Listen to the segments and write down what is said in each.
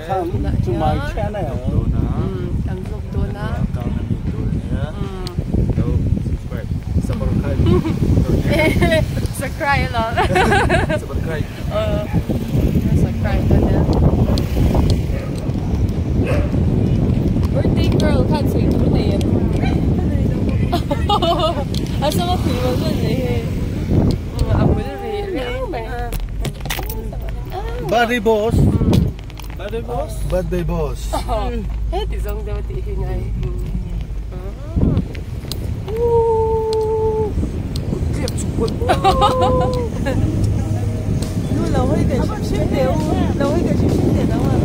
to my channel. Ang vlog to na. Subscribe lang. Subscribe. Subscribe na niya. Birthday girl, kan sweet mo na yan. Asa ma-feel mo na eh. Ako na rin. Buddy boss. Buddy boss. Buddy boss. Eh, tisong daw tihin ay. Tiếp xúc quân. Luôn lâu hơi cái ship đều, lâu hơi cái ship để đâu à.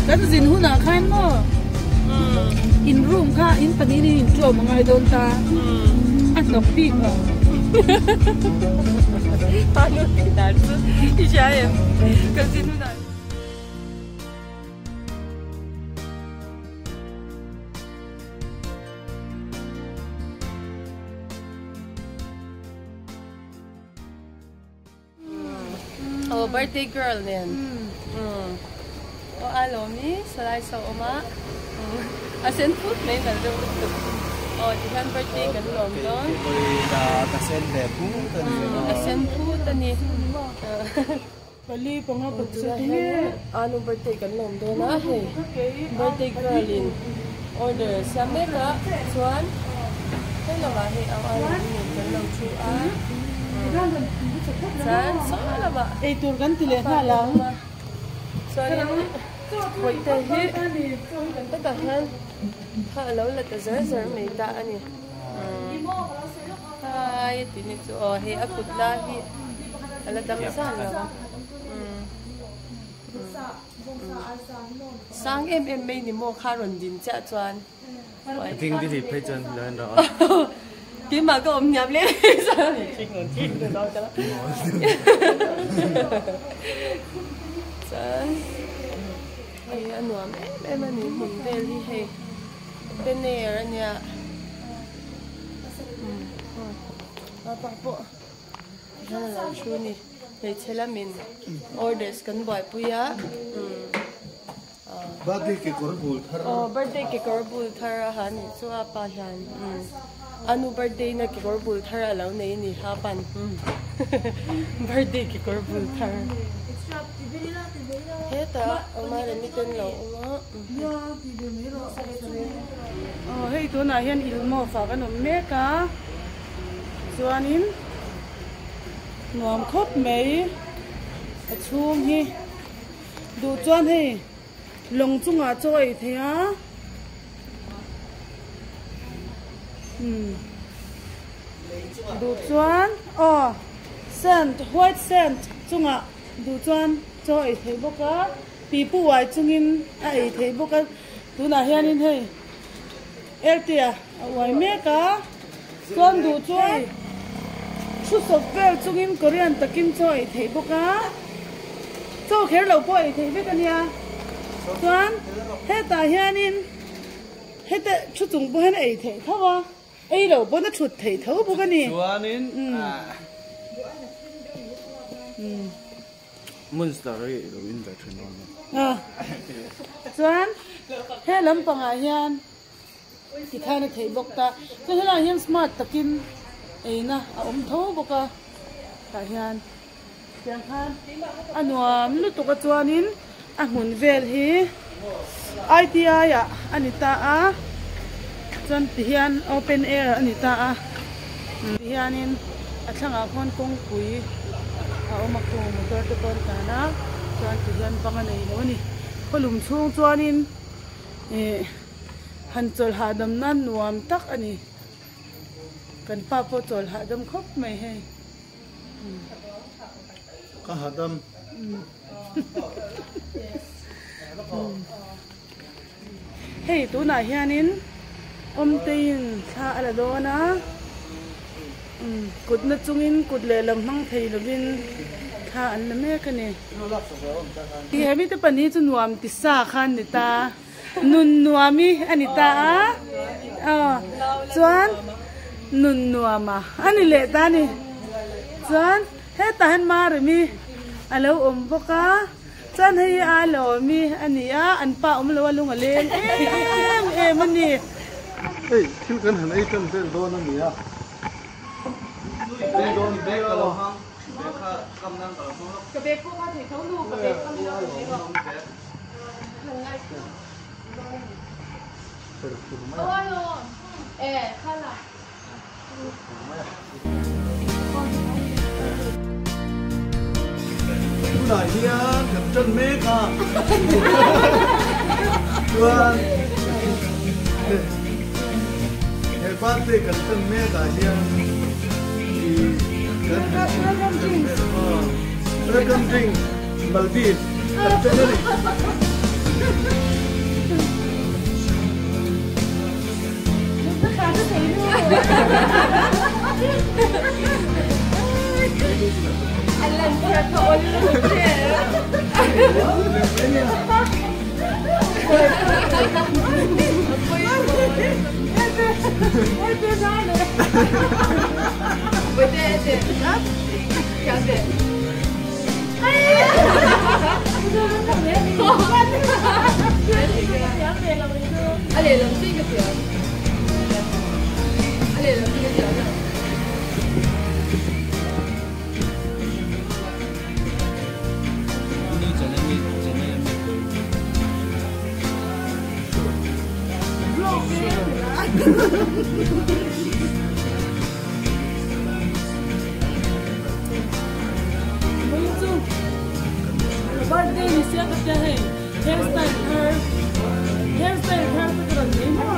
Cái gì hú nào khai nó in room kha in pani ni in flow mga idol ta at no big ha Paano kita tu? Siya yan. Kasi nung na. Oh, birthday girl niyan. Oh, alam ni, salay sa uma. Asin food may nalulog. Oh, di kan birthday kan lom don. Kasen depu. Asin food ani. bali pa nga pagsabi Ano birthday kan lom don na he. Birthday girl in order sa mega chuan. Hello ba he ang alam ni kan lom chuan. San sa ala ba? eh tur kan tile ha lang Sorry. Wait ta he. Ito han. Hello la ta zar may ta ani. Ay, tinito. Oh, he akut lahi. Ala ta masala. Sang em may ni mo karon din cha chuan. I think this is present learn đó. Cái mà có ôm nhập lên sao thì chuyện còn chuyện được đâu cho nó. Trời. Ai anh nuông em anh nhìn mình về đi hay. Bên này ở nhà. Apa po? Ano lang siya ni. May sila min orders kan boy puya. Buddy ke korbul thar. Oh, birthday ke korbul thar han so apa yan. Ano birthday na ke korbul thar alaw na ini hapan. Birthday ke korbul thar. Heta, oma remitan law oma. oh hey tu na hian ilmo fa kan om me ka chuanin nuam khop mei a chung hi du chuan hei long chunga choi thea du chuan oh sand white sand chunga du chuan choi thei boka pi pu wai chungin ai thei boka tu na hianin hei eltia wai me ka chuan du choi chu sok vel chungin korean takin choi thei boka cho kher lo poi thei be kania chuan heta hianin heta chu chung bo hen ei thei thawa ei lo bo na thut thei tho bo kani Chuanin Monster rồi rồi in về truyền non. chuan he lam panga hian ki thana thei bok ta chu hela hian smart takin eina a om tho boka ta hian tiang khan anuam lu to ka chuanin a hun vel hi idea ya anita a chuan ti hian open air anita a hianin a thanga khon kong pui a oma ko motor te kon kana chuan ti hian panga nei lo ni kolum chung chuanin han chol hadam nan nuam tak ani kan pa po chol hadam khop mai he ka hadam. hey tu na hianin om tein tha ala do na kut na chungin kut le lam hang thei lovin ha an la me ka ni ti hemi te pani chu nuam ti sa khan ni ta nun nuami ani ta chuan nun nuama ani le ta ni chuan he ta han ma re mi alo boka chuan hei a lo mi ani an pa lo lunga leng em ani Hey, thiếu cần hẳn ấy cần sẽ đo nó mì à? Đo nó bé cả lo hăng, bé cả cầm năng cả lo. Cái bé cô có thể thấu đủ cái bé không được cái bé. Ôi, khai lại. Là hiền, cầm chân mê cả. Vâng. Phát đi cần chân mê cả hiền. Welcome drink Maldives. Cần chân mê. Anh làm cho thôi luôn Allez, làm gì cái chuyện? Allez, làm gì cái chuyện? birthday ni siya ka hey hairstyle her ka karon ni mo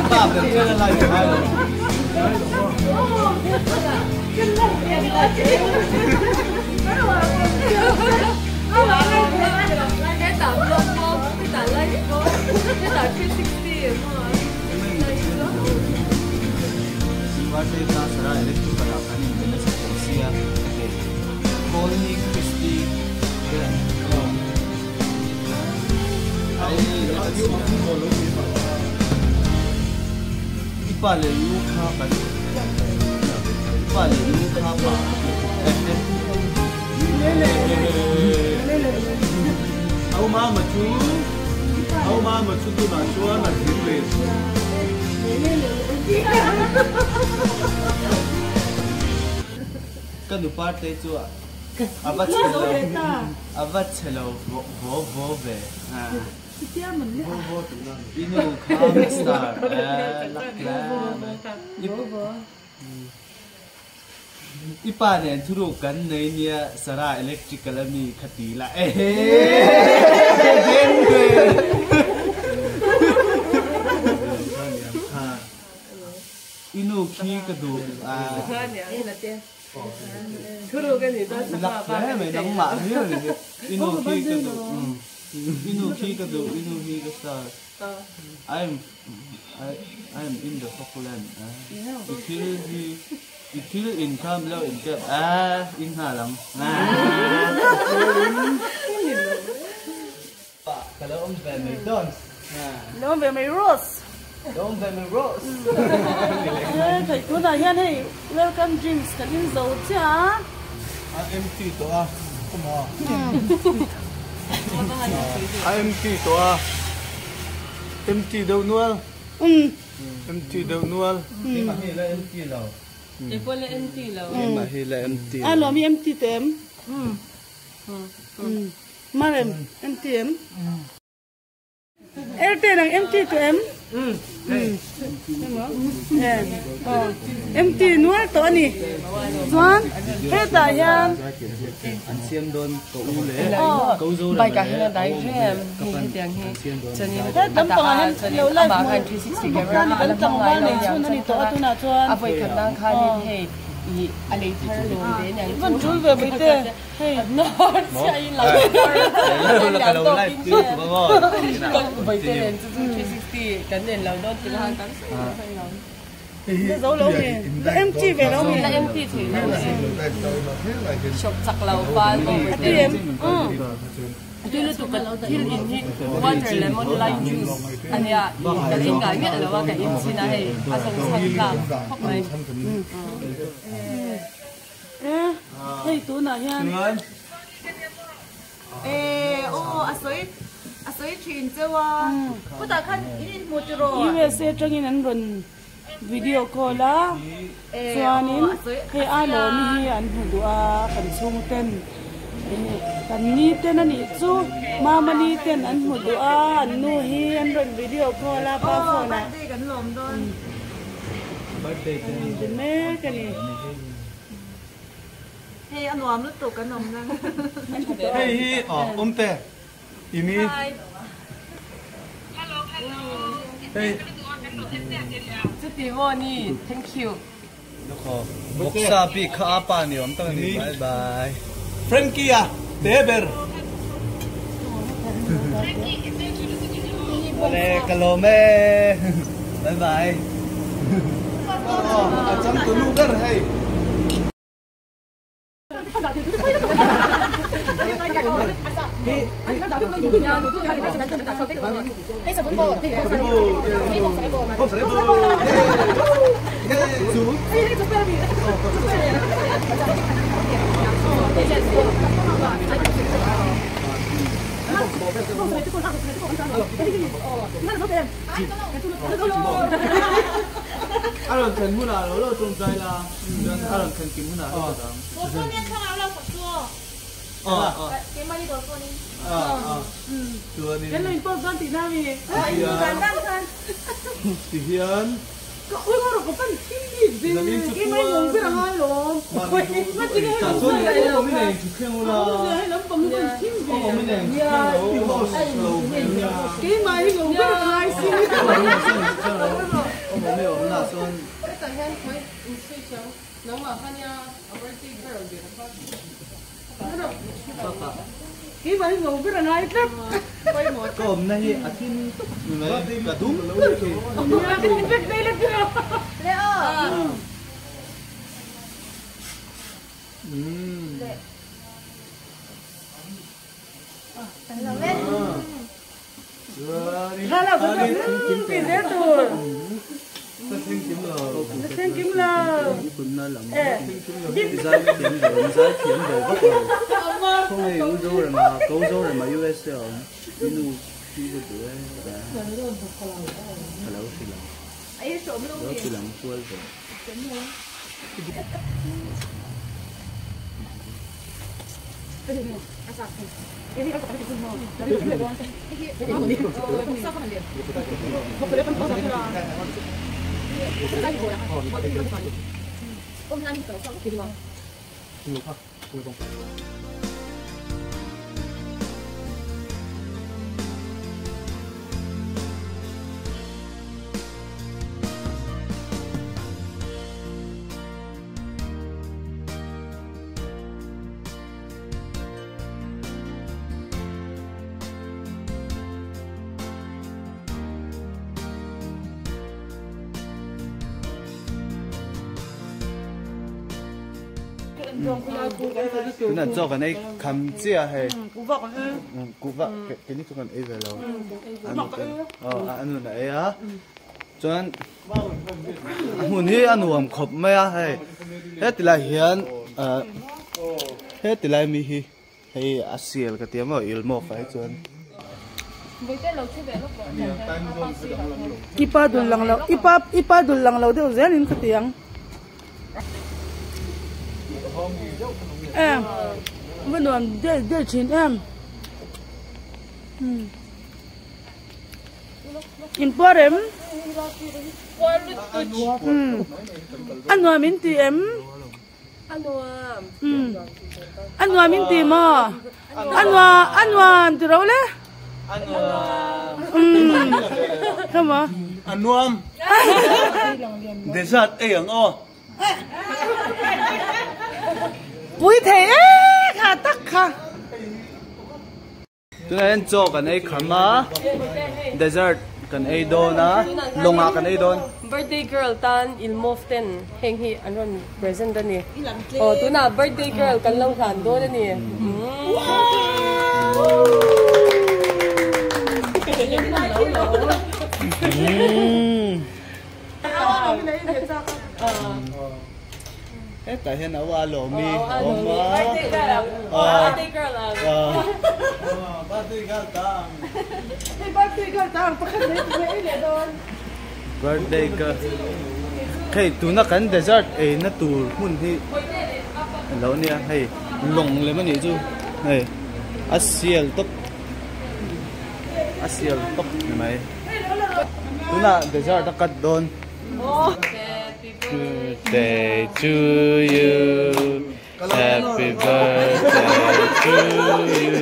Tạm được chưa là gì hay rồi. Cái tạm luôn không? Cái tạm lấy có. Cái tạm 360 Parte ka sara electrical kani bena sa Rusia ke Colony Christie ke ai ipale lukha kan ipale lukha pa au ma machu tu na chua na thile kan du parte chu avat chelo vo ve inu kham star ipa ne thuru kan nei nia sara electrical mi khati la inu khi ka du Thuru cái gì đó lạc thế mày đóng mạng thế rồi inu khi ka du inu khi ka star I'm in the Falkland itil income lo in ke in ha lam kalau om về McDonald's nó về mày rose ông về Rose thầy cô đại nhân hey welcome drinks cái gì dầu chả empty to à come on empty to à empty đâu nuôi empty đâu nuôi nhưng mà hay là empty rồi Cái cô là empty rồi. nhưng mà hay là empty lo mi empty tem mà empty em Airtel ang empty to em empty nuôi to ni Juan hết tại yan anh xem đôn cậu lễ cậu du Bài cả hình là đại thêm thì tiếng thì cho nên hết tấm to hết lâu lại bà 360 camera tấm to ba này xuân này to tu na Juan à vậy cần đang khai lên thì i alei thar lo de nyang vẫn chui về bây giờ hey no sai lo là cái lâu lại tiêu của ngồi bây giờ nên 360 cái nên lâu đó thì hàng cắn dấu lâu nè em chi về lâu nè là em thì thủy lâu nè chọc chặt lâu pha thì em tôi là tụi cái hill in hit water lemon lime juice anh ya cái in cái biết là cái in xin là hay à xong xong làm khóc mày hey tú nào hiền所以全州啊，不打看一模就咯。USA trong in anh run video call lá cho nên hey ai lo mi hi anh hùng đua cần sung tên cần ni tên anh chú mama ni tên anh hùng đua anh nu hi anh run video call lá pa phone à đến mấy cái này hey anh làm lúc tụ cái nồng năng. hey tè Imi hey chú tìm vô nè thank you bốc sa pi khá pa ni om tang ni bye bye Frankie à Teber Ole kalome bye bye acham tu lugar hai Aron kan muna lo trong dai la aron kan kim muna lo da我说面看完了我说。给妈你给我说呢。cái này con tí nào mi thì hiền ôi con có phân kim gì cái máy ngủ cái là hai lỗ nó chỉ cái số này không biết này chụp khen là hay lắm bằng cái kim gì không biết này cái máy ngủ cái là hai xin ông bố mẹ ông là xuân cái tờ hen mới suy chiếu nếu mà hai nhà birthday girl gì đó cái máy ngủ cái là hai tép có hôm nay à thiên người cả đúng cái tép đây là kia Leo là cái gì đấy rồi Thanh kiếm là không hề ưu dấu rồi mà cấu dấu rồi mà US rồi inu đi được rồi hello xí lắm đó xí lắm quên rồi cái này cho cái này cầm chia hay cú vợ cái này cho cái ấy về rồi anh này á cho anh muốn hi anh uống khop mấy á hay hết thì lại hiện hết thì lại mi hi hay asiel cái tiếng mà ilmo phải cho anh ipa dul lang lo deu zel in khatiang em vẫn còn để chín em in por em anh ngồi min ti em anh ngồi min ti mà anh ngồi từ đâu đấy không mà anh nuông để sát ấy ang o bụi thế khá tắc khá tụi này cho cái này khám á dessert cái này đôn á lông à cái này đôn birthday girl tan ilmoften heng hi anon present ani tụi nào birthday girl kan long khan đôn ani hết tại hiện nào qua lỗ mi birthday girl birthday girl tang birthday girl tang pakhat nei le don birthday girl hey tu na kan dessert na tu mun hi lo nia hey long le mani chu hey asial top mai tu na dessert kat don birthday to you, happy birthday to you,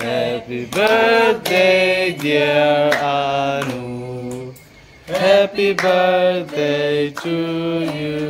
happy birthday dear Anu, happy birthday to you.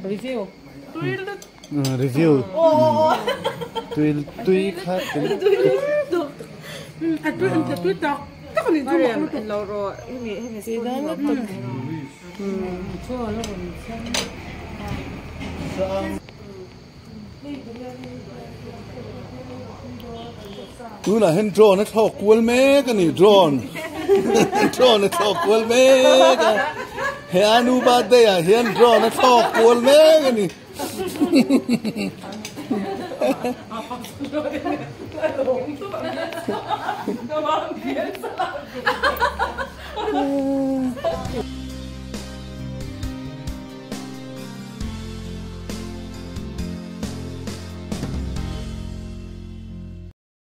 Review. Review. Tui khác. Tui tóc. Tóc này tui lâu rồi em Thì đó nó cực. Tu là hen drone nó thọ cuốn mé cái này drone drone nó thọ cuốn mé cái he anu ba đây à hen drone nó thọ cuốn mé cái này tóc.